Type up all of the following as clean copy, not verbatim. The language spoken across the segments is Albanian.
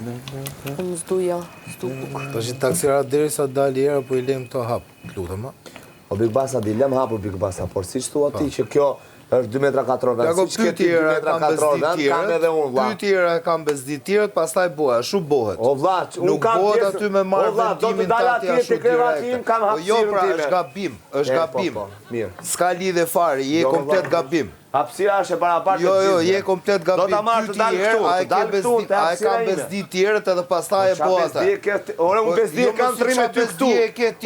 Unë s'duja, s'duk. Po që taksirat deri sa dalë era, po I lem këto hap, lutëm, a? O Big Basa, di lem hapur Big Basa, por si shtu ati që kjo është 2 metra katror vend. Jako pyetjera kam bezditjerët, pastaj bëhet, shu bëhet. O vlla, unë kam bëhet aty me marrë vendimin tati ashtu direkte. Po jo, pra, është gabim, është gabim. Mirë. S'ka lidhe fare, je komplet gabim. Hapësira është e barabartë. Jo, je komplet gabim. Do ta marrë të dalë këtu, a e ka bezditjerët edhe pastaj e bëhet. Ore, unë bezdi kam 3 me ty këtu.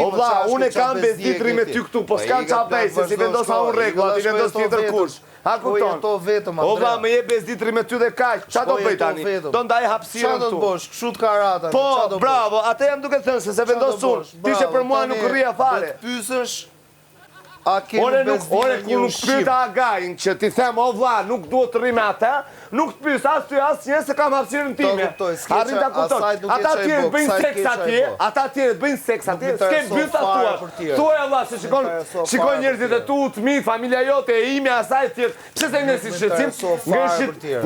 O vlla, unë kam bezdi 3 me ty këtu, po s'kam çapej, se si vendosa unë rregulla, ti vendos tjetër kush. A kupton? Po vetëm O vlla, më je bezdi 3 me ty dhe kaq. Ç'a do bëj tani? Do ndaj hapësirën këtu. Ç'a do bësh? Kështu të karata. Po, bravo, atë jam duke thënë se vendos unë. Ti që për mua nuk rria fare. Pyesësh a ke Ore nuk pyeta agajin që ti them o vlla, nuk duhet të rri me atë, nuk të pyes as ty as një se kam hapësirën time. Arrin ta kupton. Ata tjerë bëjnë seks atje, ata tjerë bëjnë seks atje, s'ke byta tua. Thuaj vlla se shikon njerëzit e tu, fëmijë, familja jote, e imja asaj tjetër. Pse se ne si shqetësim?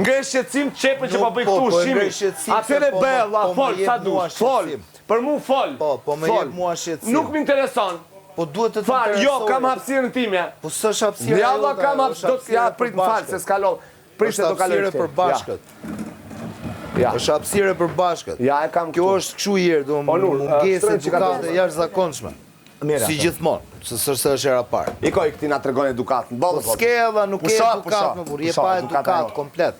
Ngresh shqetësim çepën që po bëj këtu ushimi. Atëre bëj vlla, fol sa dush, fol. Për mua fol. Po më jep mua shqetësim. Nuk më intereson. Po duhet të fal, jo, kam hapësirën time. Po s'është hapësira. Ja valla kam hapësirë, ja prit më fal se s'kalon. Prishte do kaloj për bashkët. Ja. Është hapësirë për bashkët. Ja, e kam. Kjo është kështu herë, do mungesë edukate jashtëzakonshme. Si gjithmonë, se s'është era parë. Ikoj këti na tregon edukatën. Po s'ke edhe nuk ke edukat, më burr, je pa edukat komplet.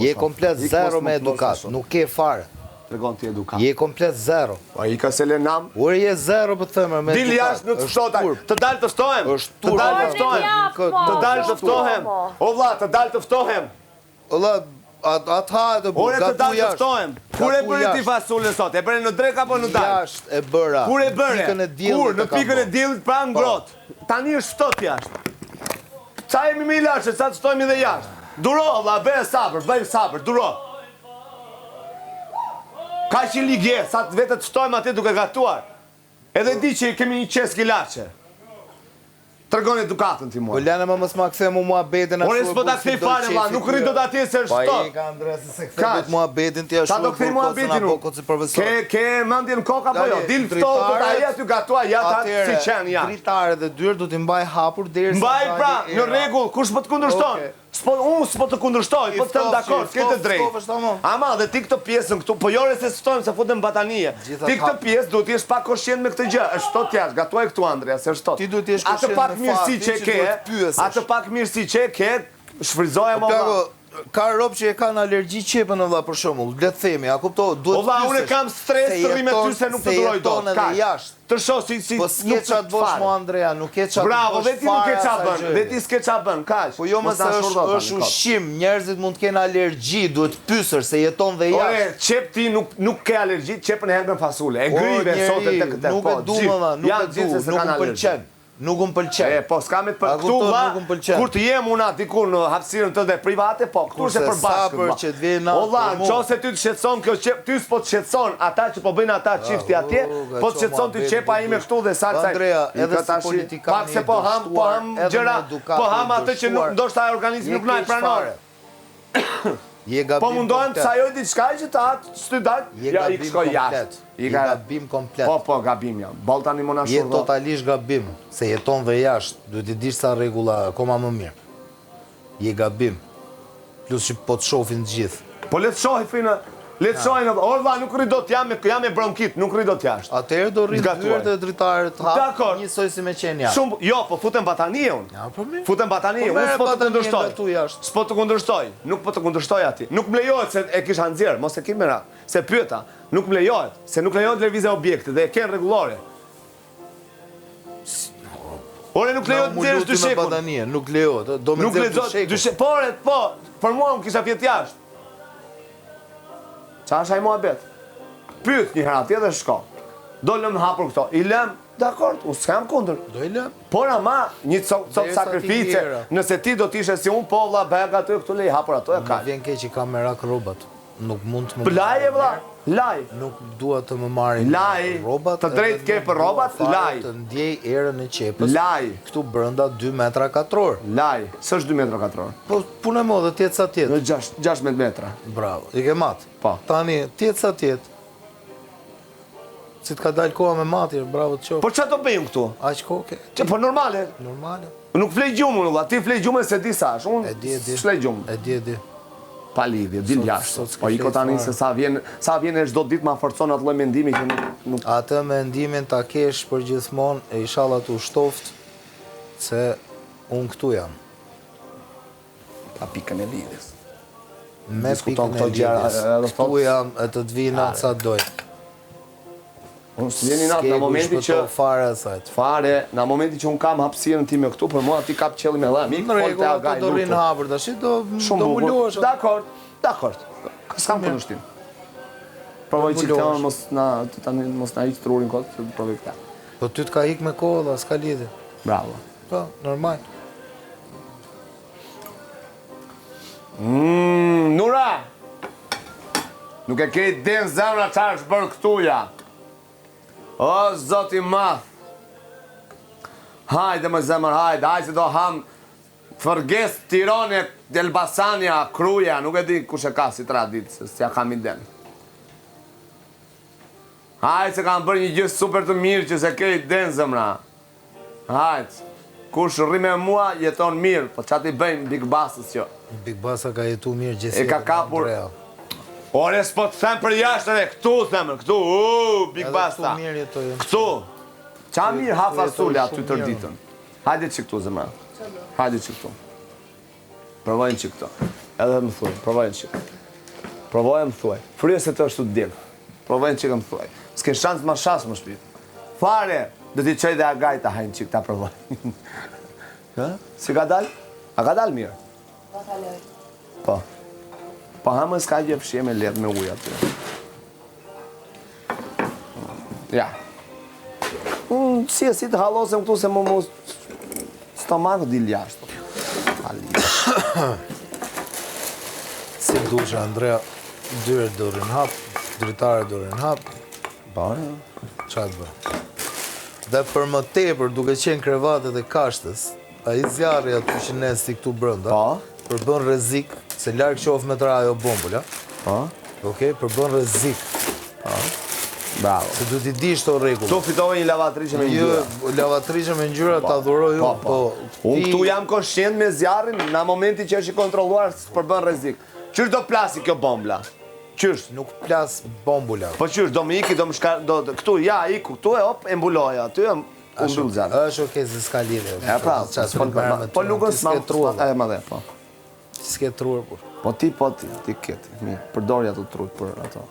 Je komplet zero me edukat, nuk ke fare. Tregon ti edukat. Je komplet zero. Po I ka Selenam. Ure je zero për të thënë me. Dil jashtë nuk ftotaj. Të dalë të ftohem. Të dalë të ftohem. Të dalë të ftohem. O vlla, të dalë të ftohem. O vlla, atë të bëj. Ore të dalë të ftohem. Kur e bëri ti fasulën sot? E bëre në drek apo në dalë? Jashtë e bëra. Kur e bëre? Kur në pikën e diellit. diellit pra ngrot. Tani është ftoht jashtë. Ça jemi më lashë, sa të ftojmë edhe jashtë. Duro vlla, bëj sabër, duro. Ka që ligje, sa të vetë të shtojmë atë duke gatuar. Edhe di që kemi një qes gilache. Tregon edukatën ti mua. Po lëna më mos ma kthe mua beten ashtu. Ore s'po ta kthej fare valla, nuk rrit dot atje se është Po shtot. I ka Andres se kthe mua beten ti ashtu. Sa do kthej mua betin unë? Ke mendjen kokë apo jo? Dil ftohtë do ta jap ty gatuar, ja ta si qen ja. Dritare dhe dyert do t'i mbaj hapur derisa. Mbaj pra, në rregull, kush po të kundërshton? Unë s'po të kundërshtoj, po të them dakord, s'ke të drejtë. Ama dhe ti këtë pjesën këtu, po jore se s'ftojmë se futem batanije. Ti këtë pjesë duhet t'jesh pak koshient me këtë gjë. Është ftohtë jashtë, gatuaj këtu Andrea, se është ftohtë. Ti duhet t'jesh koshient. Atë pak mirësi që ke, atë pak mirësi që ke, shfryzoje më valla. Ka rob që e kanë alergji qepën valla për shembull. Le të themi, a kupto, duhet. O valla, unë kam stres të rri me ty se nuk të duroj dot. Të shoh si po s'ke ç'a të bësh mo Andrea, nuk ke ç'a. Bravo, veti nuk ke ç'a bën. Veti s'ke ç'a bën, kaq. Po jo më se është ushqim, njerëzit mund të kenë alergji, duhet pyesër se jeton dhe jashtë. Ore, çep ti nuk ke alergji, çepën e hangën fasule. E ngrive sot e tek këtë. Nuk e du më dha, nuk e du, nuk më pëlqen. Nuk më pëlqen. Po s'kam të për këtu valla. Kur të jem unë diku në hapësirën tënde private, po këtu është për bashkë. Që të vjen natë. O valla, nëse ty të shqetëson kjo çep, ty s'po të shqetëson ata që po bëjnë ata çifti atje, po të shqetëson ti çepa ime këtu dhe salca. Andrea, edhe si politikan. Pak se po ham gjëra, po ham atë që nuk ndoshta organizmi nuk na e pranon. Po mundohem të sajoj diçka që ta s'ty dal. Ja I shkoj jashtë. Je gabim komplet. Po, gabim jam. Ball tani më na shurdo. Je totalisht gabim, se jeton dhe jashtë, duhet i dish sa rregulla akoma më mirë. Je gabim. Plus që po të shohin të gjithë. Po le të shohin, le të shohin. Orva nuk rri dot jam me bronkit, nuk rri dot jashtë. Atëherë do rri dyert e dritarët hap, njësoj si me qenë jashtë. Shumë, jo, po futem batanie unë. Ja, po mirë. Futem batanie, unë s'po të kundërshtoj. S'po të kundërshtoj, nuk po të kundërshtoj aty. Nuk më lejohet se e kisha nxjerr, mos e kim merak. Se pyeta, nuk më lejohet, se nuk lejohet lëvizje objekte dhe e kanë rregullore. Ore nuk lejohet nxjerrësh dyshekun. Nuk lejohet, do më nxjerr dyshekun. Po, për mua unë kisha fjet jashtë. Qa është ai muhabet? Pyet një herë atje dhe shko. Do lëm hapur këto. I lëm, dakord, unë s'kam kundër. Do I lëm. Por ama, një cop sakrifice, nëse ti do t'ishe si unë, po vlla bëj aty këtu le i hapur ato e ka. Vjen keq I kam merak rrobat. nuk mund të më Laj e vla, laj. Nuk dua të më marrin Laj, rrobat. të drejtë ke për rrobat, laj. Të ndjej erën e qepës. Laj. Këtu brenda 2 metra katror. Laj, s'është 2 metra katror. Po punë modë tjetë sa tjetë. Në 16 metra. Bravo, i ke mat. Po. Tani tjetë sa tjetë. Si të ka dalë koha me mati, bravo të qoftë. Po çfarë do bëjmë këtu? Aq koke. Që po normale. Normale. Nuk flej gjumën, valla. Ti flej gjumën se di sa është. Unë E di. s'flej gjumën. E di. Pa lidhje, dil Sot jashtë. s'ke Po iko flet tani fare. se sa vjen e çdo ditë ma forcon atë lloj mendimi që nuk Atë mendimin ta kesh për gjithmonë e inshallah të shtoft se unë këtu jam. pa pikën e lidhjes. Me Diskuton pikën e këto gjëra, lidhjes. edhe Këtu thot- jam e të të vina sa doj. Unë s'vjeni natë në momenti që fare asajt. fare, në momenti që unë kam hapësirën time këtu, për mua ti kap qelli me dhëm. Në rregull, ato do rrinë hapër tash, do mulohesh. Dakor. S'kam kundërshtim. Provoj që këta mos na hiq trurin kot, provoj këta. Po ty të ka hik me kohë, dhe s'ka lidhje. Bravo. Po, normal. Nura! Nuk e ke den zemra çfarë është bërë këtuja. O, zoti madh. Hajde më zemër, hajde se do ham Fërges, Tirone, Elbasania, Kruja, nuk e di kush e ka si tradit, se s'ja kam i den. Hajde se kam bërë një gjë super të mirë që se ke i den zemra. Hajde, kush rri me mua jeton mirë, po çati bëjmë Big Bassës jo. Big Bassa ka jetu mirë gjithë. E ka kapur. Ore, s'po të them për jashtë edhe këtu, themër, këtu, Big Basta. Këtu mirë jetojnë. Këtu. Qa mirë ha fasule aty tërditën. Hajde që këtu, zemra. Hajde që këtu. Provojnë që këtu. Edhe më thuaj, provojnë që. Provojnë më thuaj. Frye se të është të dilë. Provojnë që më thuaj. S'ke shansë ma shasë më shpit. Fare, do t'i qoj dhe agajta hajnë që këta provojnë. Si ka dal? A ka dal mirë? Po. Po hamë s'ka gjë fshje me letë me ujë aty. Ja. Si të halosem këtu se më mos stomaku dil jashtë. Si dushe, Andrea, dyre dorin hap, dritare dorin hap. Bare. Qa të bërë? Dhe për më tepër, duke qenë krevatet e kashtës, a i zjarri aty që nesti këtu brënda, përbën rrezik, se larg qof me tra ajo bombula. Okej, përbën rrezik. Bravo. Se du t'i dish të rregull. Tu fitove një lavatrishë me ngjyra. Lavatrishë me ngjyra ta dhuroj unë, po. Unë këtu jam konshient me zjarrin, në momenti që është i kontrolluar përbën rrezik. Qysh do plasi kjo bombla? Qysh? Nuk plas bombula. Po qysh, do më iki, do më shka, këtu, ja, iku, këtu e hop, e mbuloja, aty e mbull zjarrin. Është okej, se s'ka lidhje. E pra, po nuk është e madhe, po. S'ke truar, por. Po ti keti, mirë, përdori ato trut për ato.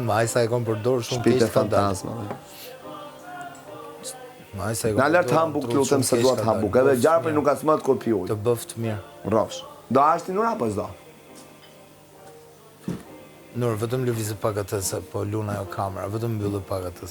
Maj sa e kom përdor shumë keq Shpite të dalë. fantasma. Maj sa e kom Në alert hambuk, të lutem se duat hambuk, edhe gjarpër nuk asmët kur pi ujë. Të bëft mirë. Rrofsh. Do ashti Nura apo s'do? Nur, vetëm lëvizë pak atë se po luna jo kamera, vetëm mbyllë pak atë.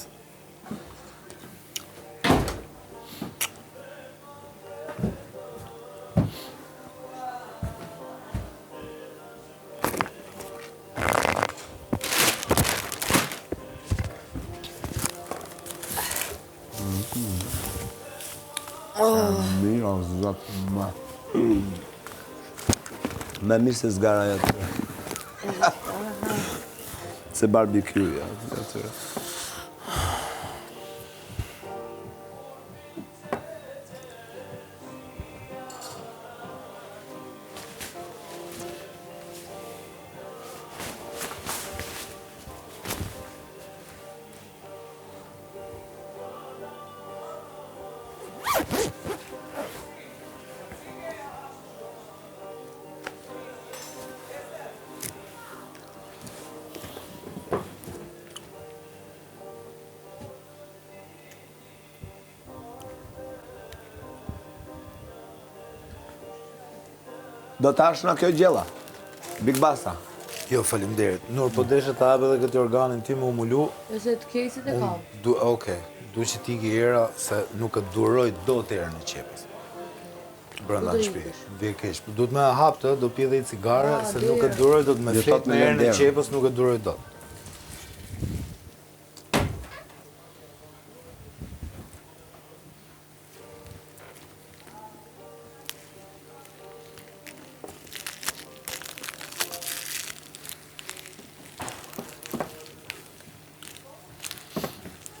Mirë, o zotë, ma. Me mirë se zgara e atyre. Se barbecue ja atyre. Do t'ash nga kjo gjella. Big Bassa. Jo, faleminderit. Nur, po deshe të hapë edhe këtë organin ti më umulu. Nëse të kesit e kam. Okej, du që ti ki era se nuk e duroj do të erën e qepës. brenda në shtëpi. Vje keq. Duhet me hap të, do pi dhe i cigare, se nuk e duroj, do të me flet me herën e qepës, nuk e duroj dot.